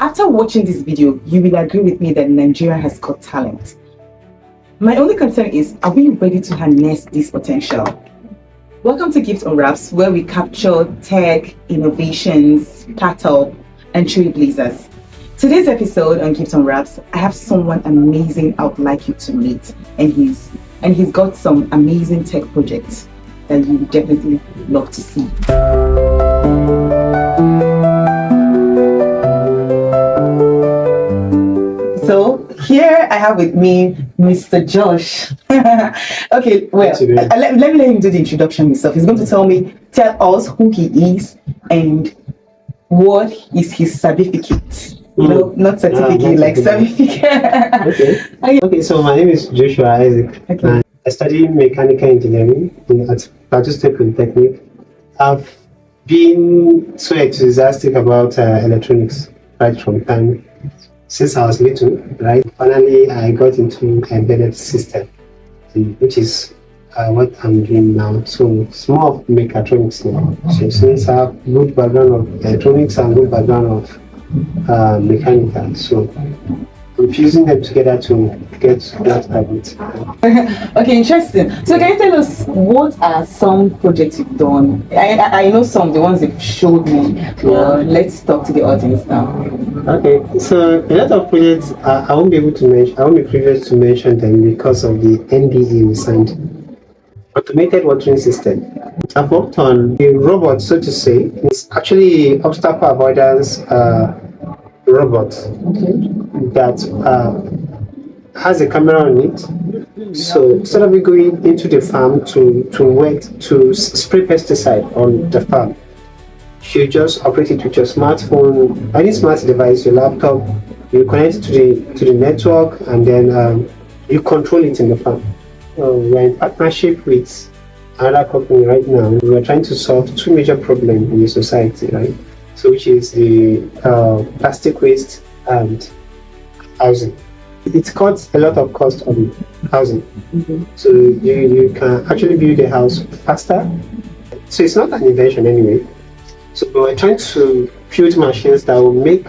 After watching this video, you will agree with me that Nigeria has got talent. My only concern is, are we ready to harness this potential? Welcome to Gift Unwraps, where we capture tech, innovations, startup, and trailblazers. Today's episode on Gift Unwraps, I have someone amazing I would like you to meet, and he's got some amazing tech projects that you would definitely love to see. So here I have with me Mr. Josh. Okay, well, let me let him do the introduction himself. He's going to tell us who he is and what is his certificate. You know, not certificate, like certificate. Okay, so my name is Joshua Isaac. Okay. I study mechanical engineering at Plateau State Polytechnic. I've been so enthusiastic about electronics right from time since I was little, right? Finally, I got into embedded system, which is what I'm doing now. So it's more of mechatronics now. So since I have good background of electronics and good background of mechanical, so I'm fusing them together to get that habit. Okay, interesting. So can you tell us what are some projects you've done? I know some, the ones you've showed me. Let's talk to the audience now. Okay, so a lot of projects I won't be able to mention. I won't be privileged to mention them because of the NDA we signed. Automated watering system. I've worked on a robot, so to say. It's actually obstacle avoidance robot that has a camera on it. So instead of going into the farm to spray pesticide on the farm, you just operate it with your smartphone, any smart device, your laptop. You connect it to the network, and then you control it in the farm. We're in partnership with another company right now. We're trying to solve two major problems in the society, right? So which is the plastic waste and housing. It cuts a lot of cost on housing. So you can actually build a house faster. So it's not an invention anyway. So we're trying to build machines that will make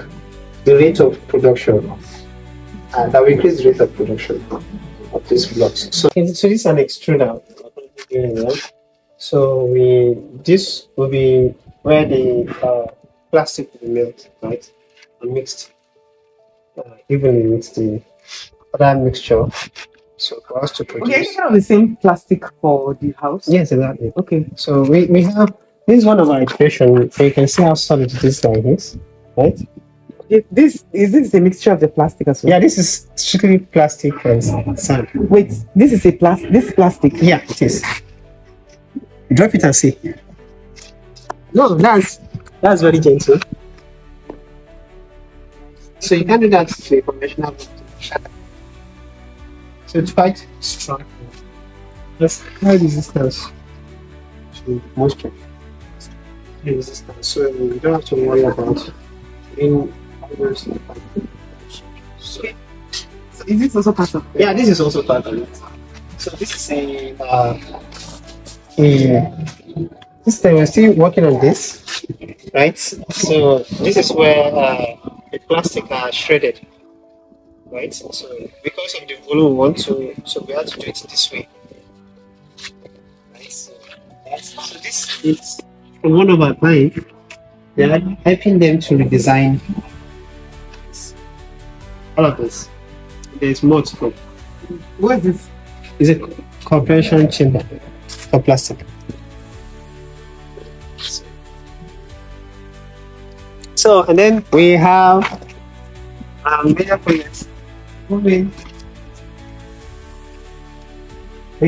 the rate of production, that will increase the rate of production of these blocks. So this is an extruder. So this will be where the plastic will be melted, right, and mixed evenly with the other mixture. So for us to produce. Okay, you have the same plastic for the house? Yes, exactly. Okay. So we have, this is one of our iterations. So you can see how solid this guy is, right? Is this a mixture of the plastic as well? Yeah, this is strictly plastic and sand. Wait, this is plastic? Yeah, it is. Drop it and see. No, that's very gentle. So you can do that to a conventional book. So it's quite strong. Let's high resistance to moisture. High resistance. So you don't have to worry about being so is this also part of it? Yeah, this is also part of it. So this is this time we're still working on this, right? So this is where the plastic are shredded, right? So because of the volume we want to, so we have to do it this way. Right? So this is from one of our clients. They are helping them to redesign all of this. There's more to come. What is this? It's a compression chamber for plastic. So, and then we have major projects. We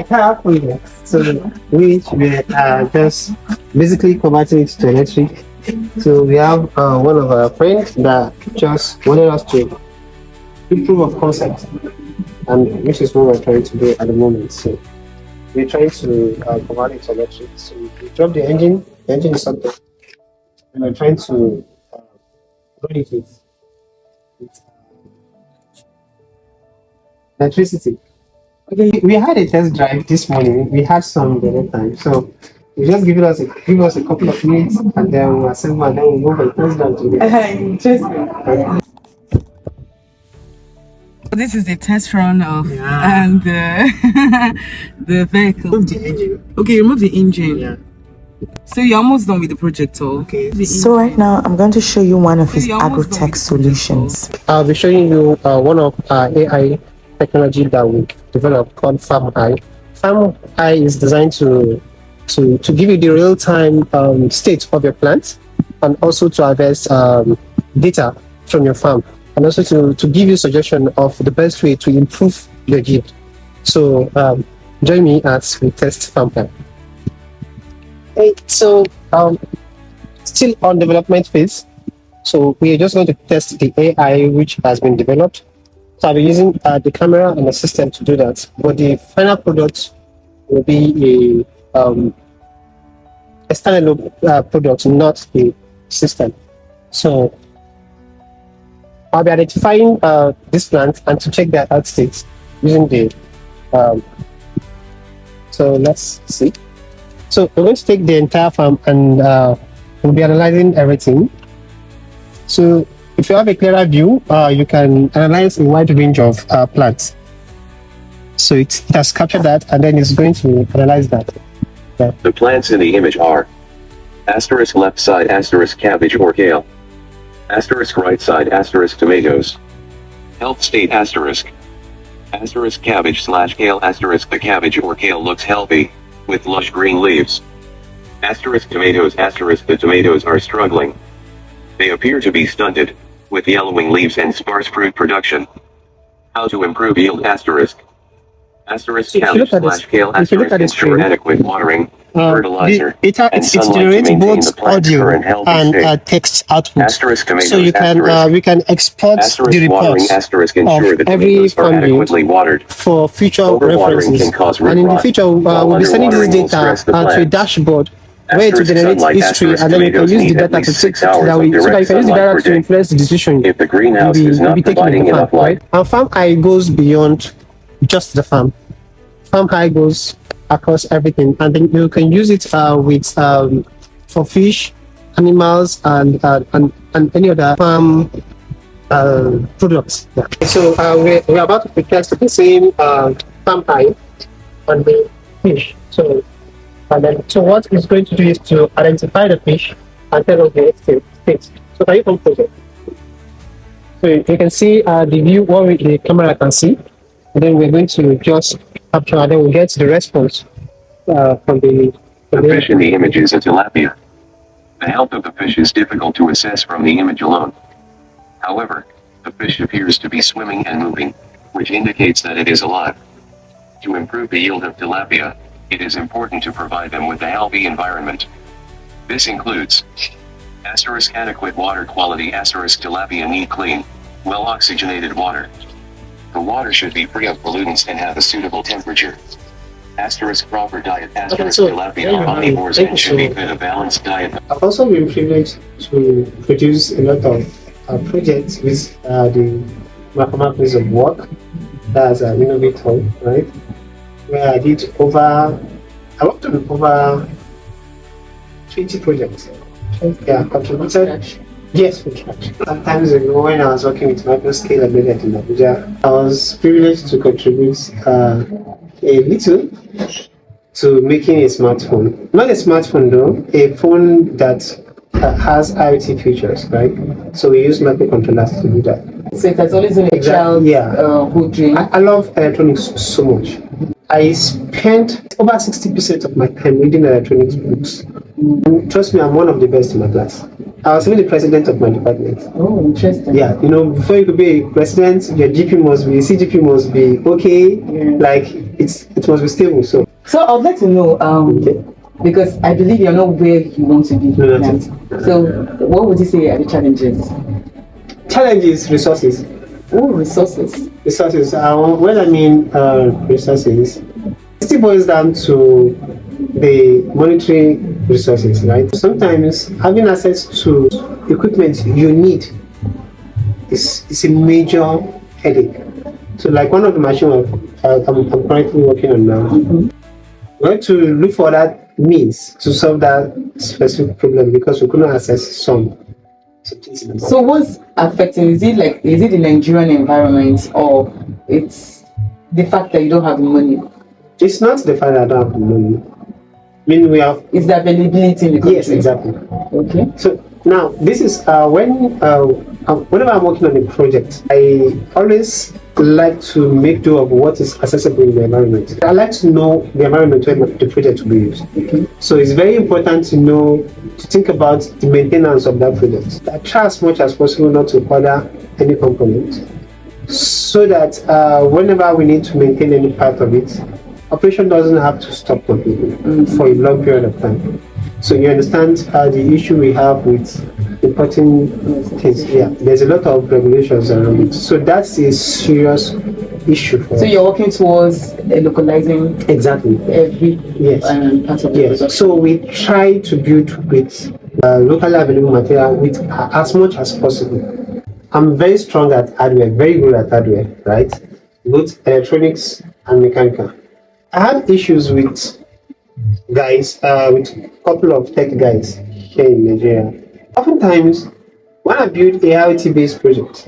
have projects, so which we are just basically converting it to electric. So we have one of our friends that just wanted us to do proof of concept, and which is what we're trying to do at the moment. So we're trying to convert it to electric. So we drop the engine is up there, and we're trying to run it with electricity. Okay, we had a test drive this morning. We had some the other time, so you just give us a couple of minutes, and then we'll assemble, and then we'll go for the test drive together. Interesting. This is the test run of Yeah. and the vehicle. Remove the engine. Okay, remove the engine. Yeah. So you're almost done with the project, or? Okay. So right now, I'm going to show you one of his agrotech solutions. I'll be showing you one of AI technology that we developed called Farm Eye. Farm Eye is designed to give you the real-time state of your plant, and also to harvest data from your farm, and also to give you suggestion of the best way to improve your yield. So join me as we test Farm Eye. Okay, so still on development phase. So we are just going to test the AI which has been developed. So I'll be using the camera and the system to do that. But the final product will be a standalone product, not the system. So I'll be identifying this plant and to check their out states using the. So let's see. So we're going to take the entire farm and we'll be analyzing everything. So if you have a clearer view, you can analyze a wide range of plants. So it has captured that, and then it's going to analyze that. Yeah. The plants in the image are asterisk left side asterisk cabbage or kale, asterisk right side asterisk tomatoes, health state asterisk cabbage / kale asterisk the cabbage or kale looks healthy, with lush green leaves, asterisk tomatoes asterisk the tomatoes are struggling. They appear to be stunted, with yellowing leaves and sparse fruit production. How to improve yield asterisk cabbage / kale asterisk ensure adequate watering, fertilizer, It and sunlight to generates maintain the both plant's audio current healthy and state. text output. Asterisk tomatoes So you can we can export the watering reports asterisk ensure of the every tomatoes are farm adequately unit watered. for future Overwatering references. can cause root And in the rot, future, while we'll be sending this underwatering will data stress the to a plant. dashboard where to Asterisk generate sunlight history, asterisk and then you can tomatoes use the need at data to least take 6 hours that of way, so that you direct can use the sunlight data per to day. influence the decision If the greenhouse is you'll not be taking providing in the farm, enough light, right? And Farm Eye goes beyond just the farm. Farm Eye goes across everything, and then you can use it with for fish, animals, and any other farm products. Yeah. So we're about to test the same Farm Eye on the fish. So what it's going to do is to identify the fish and tell us the state. So can you come closer? So you can see the view, what the camera can see, and then we're going to just capture, and then we'll get the response from the. the fish in the image is a tilapia. The health of the fish is difficult to assess from the image alone. However, the fish appears to be swimming and moving, which indicates that it is alive. To improve the yield of tilapia, it is important to provide them with a healthy environment. This includes asterisk adequate water quality asterisk tilapia need clean, well oxygenated water. The water should be free of pollutants and have a suitable temperature. Asterisk proper diet asterisk so tilapia are omnivores and should be fed a balanced diet. I've also been privileged to produce a lot of projects with the Mahama Place of Work, that's an innovator, right? Where I worked on over 20 projects. Yeah, contributed. Yes, from scratch. Sometimes ago, when I was working with microscale embedded in Abuja, I was privileged to contribute a little to making a smartphone. Not a smartphone though, a phone that has IoT features, right? So we use microcontrollers to do that. So it has always been a child who dream. I love electronics so much. I spent over 60% of my time reading electronics books. And trust me, I'm one of the best in my class. I was even the president of my department. Oh, interesting. Yeah, before you could be a president, your CGP must be okay. Yeah. Like it must be stable. So I would like to know, because I believe you're not where you want to be. No, now. So what would you say are the challenges? Challenges, resources. Oh, resources. Resources. When I mean resources, it still boils down to the monetary resources, right? Sometimes having access to equipment you need is a major headache. So, like one of the machines I'm currently working on now, we have to look for that means to solve that specific problem because we couldn't access some. So what's affecting? Is it the Nigerian environment, or it's the fact that you don't have the money? It's not the fact that I don't have the money. I mean, we have. It's the availability in the country. Yes, exactly. Okay. So now this is whenever I'm working on a project, I always like to make do of what is accessible in the environment. I like to know the environment where the project will be used. Okay. So it's very important to think about the maintenance of that project. I try as much as possible not to order any component, so that whenever we need to maintain any part of it, operation doesn't have to stop completely for a long period of time. So you understand the issue we have with importing things. Yeah, there's a lot of regulations around it. So that's a serious issue for us. So you're working towards localizing exactly every part of the product. So we try to build with locally available material with as much as possible. I'm very strong at hardware, very good at hardware, right? Both electronics and mechanical. I had issues with guys, with a couple of tech guys here in Nigeria. Oftentimes, when I build a IoT-based project,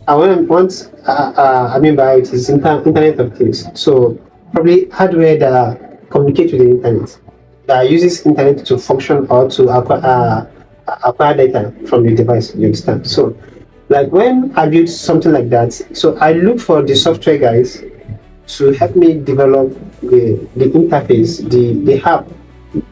I mean by IoT is Internet of Things. So probably hardware that communicates with the internet, that uses internet to function or to acquire data from the device. You understand? So, like when I build something like that, so I look for the software guys to help me develop the interface, the app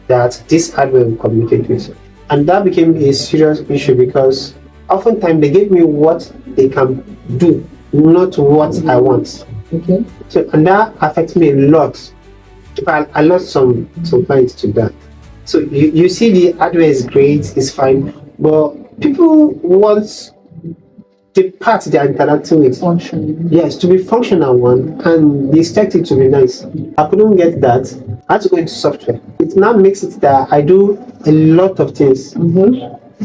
that this hardware will communicate with. And that became a serious issue because oftentimes they gave me what they can do, not what I want. Okay. So, and that affects me a lot. I lost some clients to that. So you see the hardware is great, it's fine, but people want the part they are interacting with. Function. Yes, to be functional one, and they expect it to be nice. I couldn't get that. I had to go into software. It now makes it that I do a lot of things,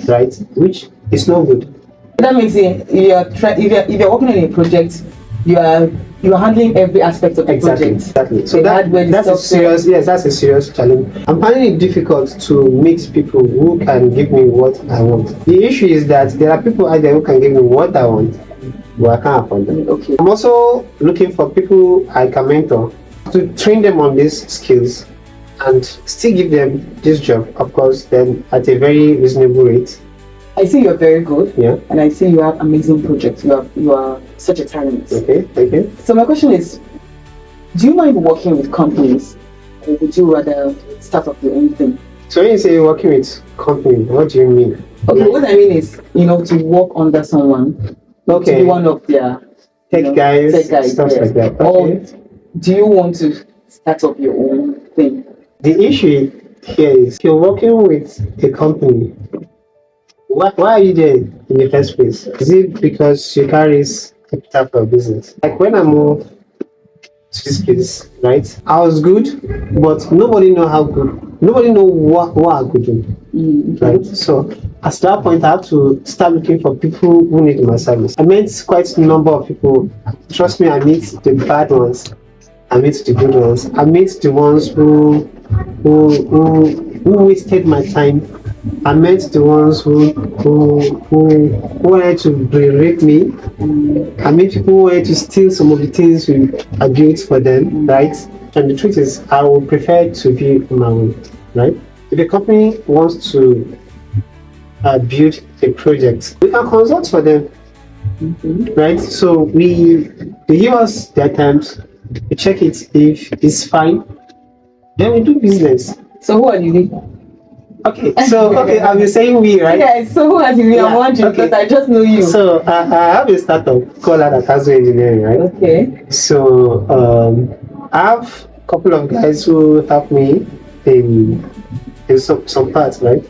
right? Which is not good. That means if you're working on a project, you are handling every aspect of the project. Exactly. So that's a serious challenge. I'm finding it difficult to meet people who can give me what I want. The issue is that there are people out there who can give me what I want, but I can't afford them. Okay. I'm also looking for people I can mentor to train them on these skills and still give them this job, of course, then at a very reasonable rate. I see you're very good. Yeah. And I see you have amazing projects. You are such a talent. Okay, thank you. So my question is, do you mind working with companies, or would you rather start up your own thing? So when you say working with company, what do you mean? Okay, what I mean is, to work under someone. Okay. To be one of their tech guys, stuff yes. like that. Okay. Or do you want to start up your own thing? The issue here is you're working with a company. Why are you there in the first place? Is it because you carry capital for business? Like when I moved to this place, right? I was good, but nobody know how good. Nobody know what I could do, right? So at that point, I had to start looking for people who need my service. I met quite a number of people. Trust me, I meet the bad ones. I meet the good ones. I meet the ones who wasted my time. I met the ones who wanted to berate me. I met people who wanted to steal some of the things I built for them, right? And the truth is, I would prefer to be on my own, right? If a company wants to build a project, we can consult for them, right? So they give us their terms, we check it if it's fine, then we do business. So who are you? Okay, I've been saying we, right? Yeah, so who are you? I'm wondering because I just know you. So I have a startup called Akazu Engineering, right? Okay. So I have a couple of guys who help me in some parts, right?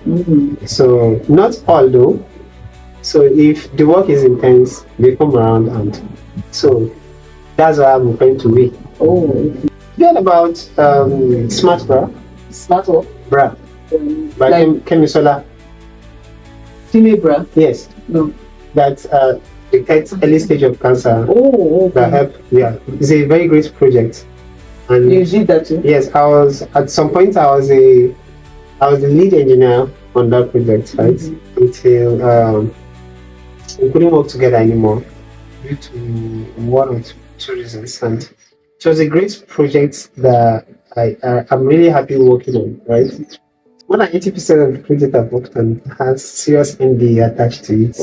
So not all though. So if the work is intense, they come around, and so that's why I'm referring to we. Oh. You heard about Smart Bra? Smart what? Bra. By Kemisola. Female bra? Yes. No. That detects early stage of cancer. Oh, okay. That help. Yeah, it's a very great project. And you did that too? Yes, I was at some point. I was the lead engineer on that project, right? Until we couldn't work together anymore due to one or two reasons. And it was a great project that I'm really happy working on, right? More than 80% of the project I've worked on has serious ND attached to it.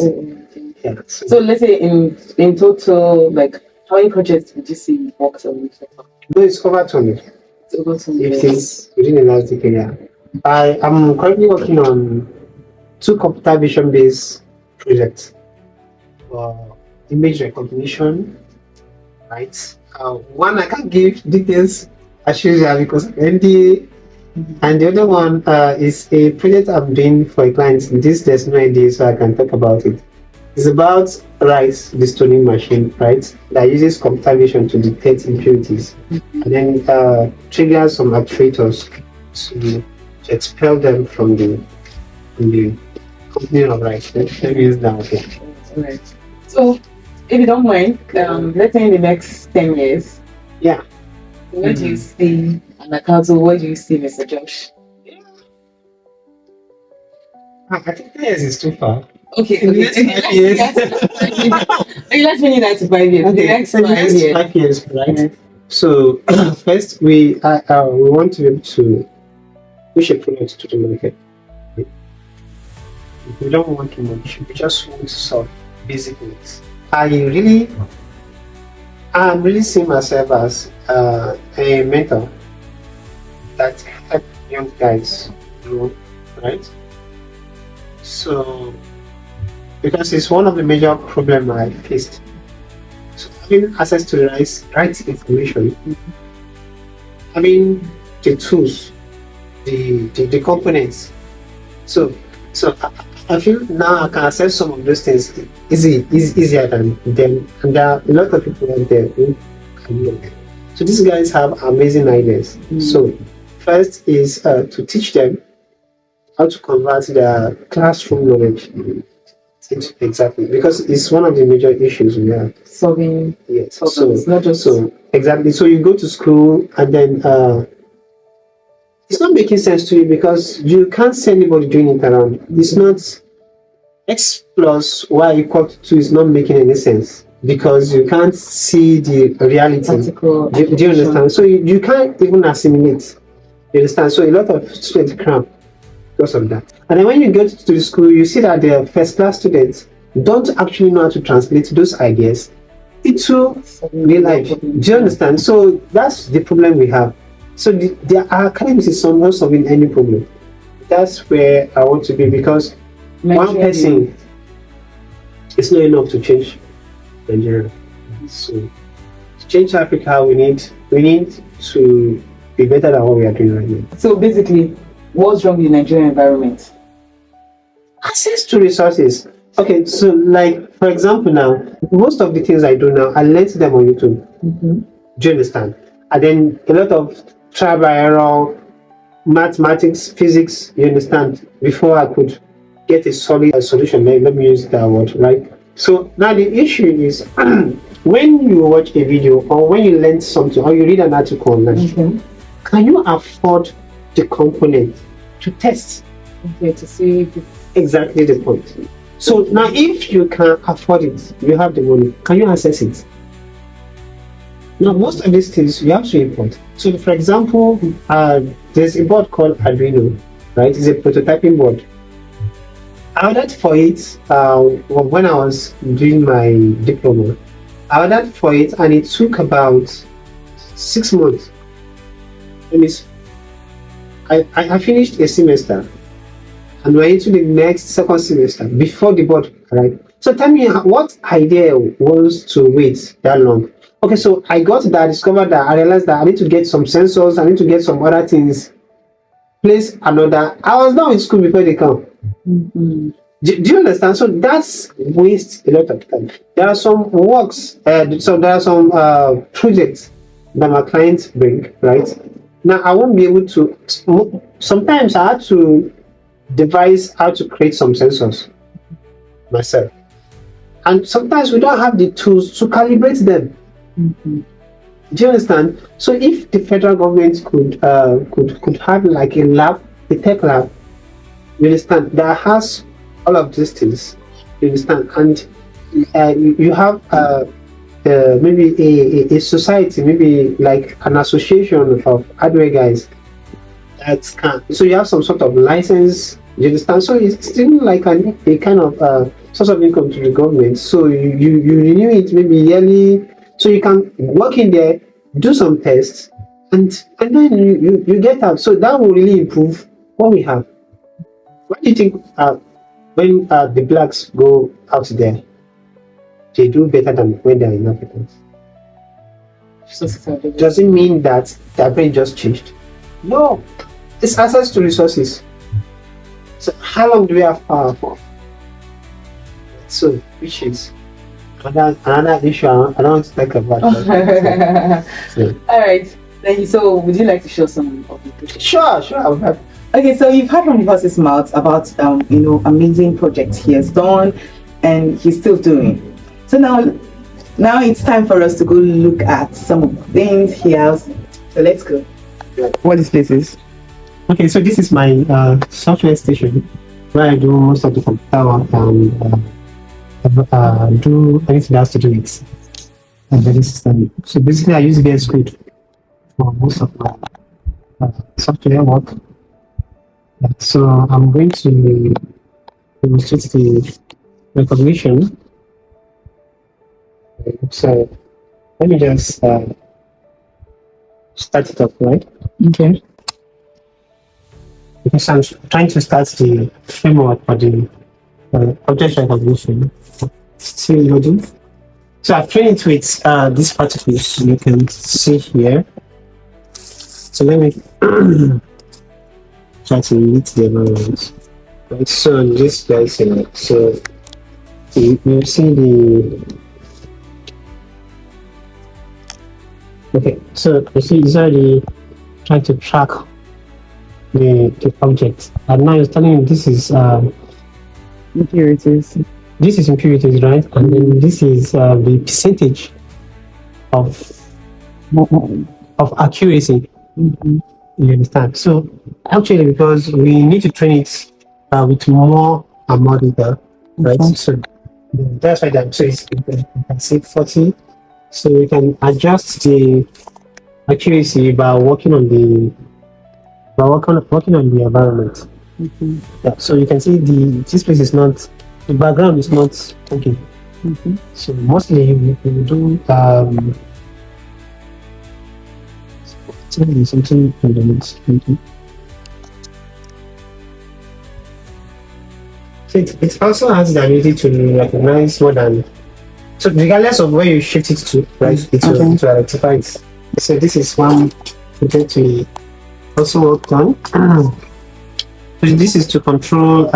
Yeah. So let's say in total, like how many projects would you say you worked on? No, it's over 20. It's over 20. It is within the last decade, yeah. I am currently working on 2 computer vision based projects for image recognition, right? One I can't give details as usual because of NDA, and the other one is a project I'm doing for a client. There's no idea, so I can talk about it. It's about rice destoning machine, right? That uses computer vision to detect impurities and then triggers some actuators to expel them from the company of rice. Let me use that one. Right. So, if you don't mind, let's say in the next 10 years, Yeah. where do you see Anakazo? Where do you see Mr. Josh? I think 10 years is too far. Okay, In the next 5 years. Let's bring it down to 5 years. Okay, The next so the 5 next years. 5 years, right? Yeah. So first, we want to be able to push a product to the market. We don't want too much. We just want to solve basic needs. I'm really seeing myself as a mentor that help young guys grow, right? So, because it's one of the major problems I faced. So having access to the right information, having the tools, the components. So I feel now I can access some of those things easier than them, and there are a lot of people out there who can do it. So these guys have amazing ideas. So first is to teach them how to convert their classroom knowledge into exactly, because it's one of the major issues we have. Solving. Yes. Problems, not just. So exactly. So you go to school and then it's not making sense to you because you can't see anybody doing it around. It's not X plus Y equal to 2 is not making any sense because you can't see the reality. Do you understand? So you can't even assimilate. You understand? So a lot of students cram because of that. And then when you get to the school, you see that the first class students don't actually know how to translate those ideas into real life. Do you understand? So that's the problem we have. So our academics is not solving any problem. That's where I want to be because one person is not enough to change Nigeria. So to change Africa, we need to be better than what we are doing right now. So basically, what's wrong with the Nigerian environment? Access to resources. Okay, so like for example now, most of the things I do now, I learned them on YouTube. Do you understand? And then a lot of trial by error, mathematics, physics, you understand, before I could get a solid solution. Let me use that word, right? So now the issue is when you watch a video or when you learn something or you read an article online, can you afford the component to test? Okay, to see if it's exactly the point. So now if you can afford it, you have the money, can you access it? Now, most of these things you have to import. So, for example, there's a board called Arduino, right? It's a prototyping board. I ordered for it when I was doing my diploma. I ordered for it and it took about 6 months. I finished a semester and we're into the next second semester before the board arrived. So tell me, what idea was to wait that long? Okay, so I got that, I discovered that, I realized that I need to get some sensors, I need to get some other things, place another. I was done with school before they come. Do you understand? So that's waste a lot of time. There are some works, so there are some projects that my clients bring, right? Now I won't be able to, sometimes I had to devise how to create some sensors myself. And sometimes we don't have the tools to calibrate them. Do you understand? So if the federal government could have like a lab, a tech lab, you understand, that has all of these things, you understand, and you have maybe a society, maybe like an association of hardware guys that can. So you have some sort of license. You understand? So it's still like a kind of source of income to the government. So you renew it maybe yearly, so you can work in there, do some tests, and then you get out. So that will really improve what we have. What do you think? When the blacks go out there, they do better than when they're in Africa. Does it mean that their brain just changed? No, it's access to resources. So how long do we have power for? So, which is another issue I don't want to talk about. So. All right. Thank you. So, would you like to show some of the pictures? Sure. I would have. Okay, so you've heard from the horse's mouth about amazing projects he has done and he's still doing. So now it's time for us to go look at some of the things he has. So let's go. What this place is? Okay, so this is my software station where I do most of the computer work and do anything that has to do with embedded system. So basically, I use VS Code for most of my software work. So I'm going to demonstrate the recognition. So let me just start it up, right? Okay. Because I'm trying to start the framework for the object recognition. Still loading. So I've trained it with these particles you can see here. So let me try to meet the environment. Right, so this guys here, so you see the okay, so you see it's already trying to track the object, and now it's telling you this is impurities. This is impurities, right? And then this is the percentage of accuracy. Mm-hmm. You understand? So actually, because we need to train it with more and more data, right? Mm-hmm. So that's why that. So you can say 40. So we can adjust the accuracy by working on the environment. Mm-hmm. Yeah. So you can see this place is not, the background is not okay. Mm-hmm. So mostly we do something fundamentals. So it also has the ability to recognize more than, so regardless of where you shift it to, right, it will rectify it. So this is one project we also worked on. So this is to control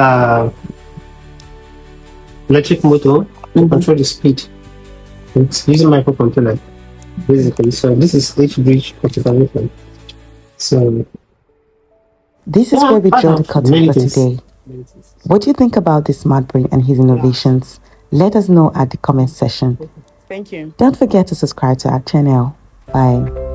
electric motor, to control the speed. It's using microcontroller, basically. So this is H-bridge configuration. So this is where we draw the curtain for today. What do you think about this smart brain and his innovations? Let us know at the comment section. Thank you. Don't forget to subscribe to our channel. Bye.